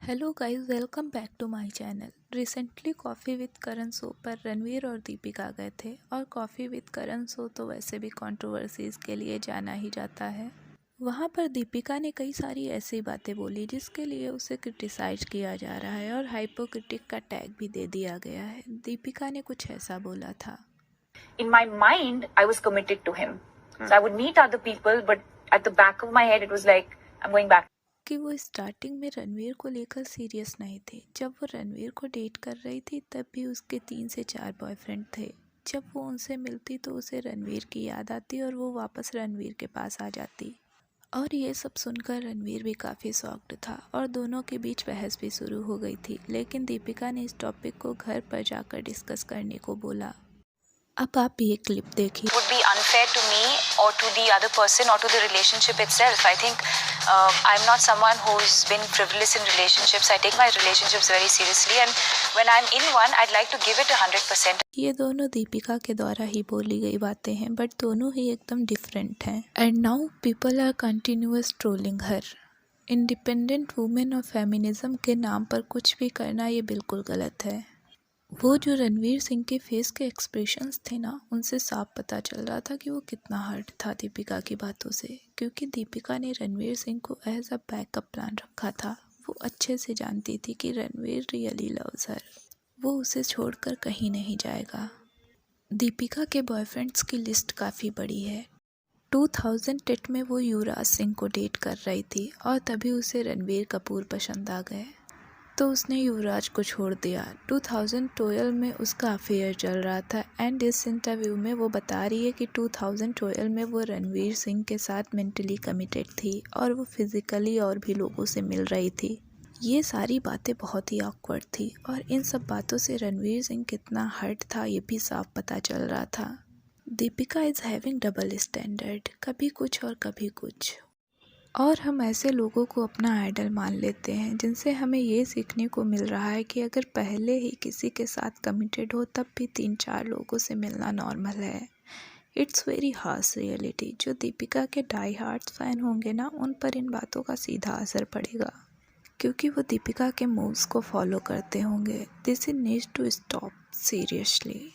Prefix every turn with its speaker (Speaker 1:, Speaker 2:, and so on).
Speaker 1: Hello guys, welcome back to my channel. Recently coffee with Karan show पर रणवीर और दीपिका गए थे और कॉफ़ी विद करण शो तो वैसे भी कंट्रोवर्सीज़ के लिए जाना ही जाता है। वहाँ पर दीपिका ने कई सारी ऐसी बातें बोली जिसके लिए उसे क्रिटिसाइज किया जा रहा है और हाइपोक्रिटिक का टैग भी दे दिया गया है। दीपिका ने कुछ ऐसा बोला था।
Speaker 2: In my mind, I was committed to him. So I would meet other people, but at the back of my head, it was like, I'm going back.
Speaker 1: कि वो स्टार्टिंग में रणवीर को लेकर सीरियस नहीं थे। जब वो रणवीर को डेट कर रही थी तब भी उसके 3 से 4 बॉयफ्रेंड थे। जब वो उनसे मिलती तो उसे रणवीर की याद आती और वो वापस रणवीर के पास आ जाती। और ये सब सुनकर रणवीर भी काफ़ी शॉक्ड था और दोनों के बीच बहस भी शुरू हो गई थी। लेकिन दीपिका ने इस टॉपिक को घर पर जाकर डिस्कस करने को बोला। अब आप ये क्लिप देखिए।
Speaker 2: Would be unfair to me or to the other person or to the relationship itself. I think I'm not someone who's been frivolous in relationships. I take my relationships very seriously, and when I'm in one, I'd like to give it 100%.
Speaker 1: ये दोनों दीपिका के द्वारा ही बोली गई बातें हैं, but दोनों ही एकदम डिफरेंट हैं। And now people are continuous trolling her. Independent women और फेमिनिज्म के नाम पर कुछ भी करना ये बिल्कुल गलत है। वो जो रणवीर सिंह के फेस के एक्सप्रेशंस थे ना, उनसे साफ पता चल रहा था कि वो कितना हर्ट था दीपिका की बातों से, क्योंकि दीपिका ने रणवीर सिंह को एज अ बैकअप प्लान रखा था। वो अच्छे से जानती थी कि रणवीर रियली लव्स हर, वो उसे छोड़कर कहीं नहीं जाएगा। दीपिका के बॉयफ्रेंड्स की लिस्ट काफ़ी बड़ी है। 2008 में वो युवराज सिंह को डेट कर रही थी और तभी उसे रणवीर कपूर पसंद आ गए तो उसने युवराज को छोड़ दिया। 2012 में उसका अफेयर चल रहा था एंड इस इंटरव्यू में वो बता रही है कि 2012 में वो रणवीर सिंह के साथ मेंटली कमिटेड थी और वो फिज़िकली और भी लोगों से मिल रही थी। ये सारी बातें बहुत ही ऑकवर्ड थी और इन सब बातों से रणवीर सिंह कितना हर्ट था ये भी साफ पता चल रहा था। Deepika is having double standard, कभी कुछ और कभी कुछ। और हम ऐसे लोगों को अपना आइडल मान लेते हैं जिनसे हमें ये सीखने को मिल रहा है कि अगर पहले ही किसी के साथ कमिटेड हो तब भी 3-4 लोगों से मिलना नॉर्मल है। It's very harsh reality. जो दीपिका के डाई हार्ट फैन होंगे ना, उन पर इन बातों का सीधा असर पड़ेगा क्योंकि वो दीपिका के मूव्स को फॉलो करते होंगे। This is needs to stop seriously.